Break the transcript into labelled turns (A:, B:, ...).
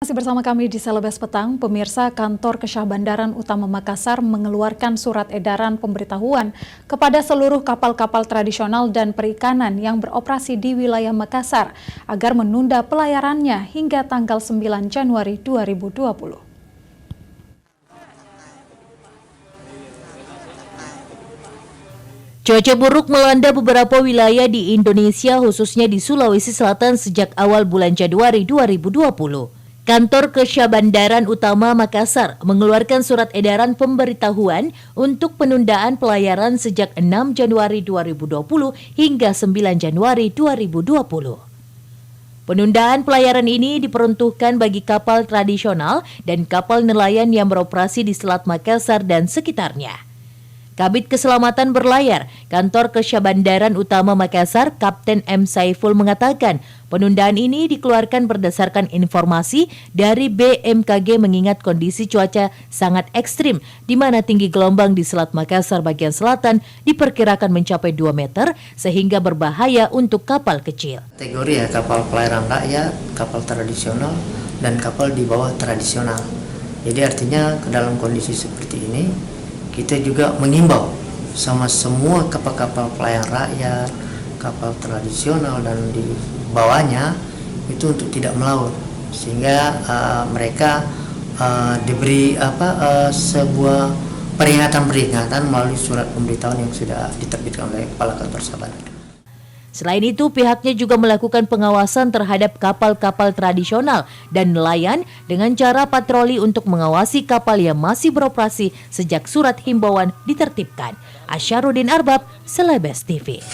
A: Masih bersama kami di Selebes Petang, pemirsa. Kantor Kesyah Bandaran Utama Makassar mengeluarkan surat edaran pemberitahuan kepada seluruh kapal-kapal tradisional dan perikanan yang beroperasi di wilayah Makassar agar menunda pelayarannya hingga tanggal 9 Januari 2020.
B: Cuaca buruk melanda beberapa wilayah di Indonesia, khususnya di Sulawesi Selatan sejak awal bulan Januari 2020. Kantor Kesyah Bandaran Utama Makassar mengeluarkan surat edaran pemberitahuan untuk penundaan pelayaran sejak 6 Januari 2020 hingga 9 Januari 2020. Penundaan pelayaran ini diperuntukkan bagi kapal tradisional dan kapal nelayan yang beroperasi di Selat Makassar dan sekitarnya. Kabid Keselamatan Berlayar, Kantor Kesyah Bandaran Utama Makassar, Kapten M. Saiful mengatakan, penundaan ini dikeluarkan berdasarkan informasi dari BMKG mengingat kondisi cuaca sangat ekstrim, di mana tinggi gelombang di Selat Makassar bagian selatan diperkirakan mencapai 2 meter, sehingga berbahaya untuk kapal kecil.
C: Kategori ya, kapal pelayaran rakyat, kapal tradisional, dan kapal di bawah tradisional. Jadi artinya dalam kondisi seperti ini, kita juga mengimbau sama semua kapal-kapal pelayan rakyat, kapal tradisional dan di bawahnya itu untuk tidak melaut, sehingga mereka diberi sebuah peringatan melalui surat pemberitahuan yang sudah diterbitkan oleh Kepala Kantor Sahabat.
B: Selain itu, pihaknya juga melakukan pengawasan terhadap kapal-kapal tradisional dan nelayan dengan cara patroli untuk mengawasi kapal yang masih beroperasi sejak surat himbauan ditertibkan. Asyarudin Arbab, Selebes TV.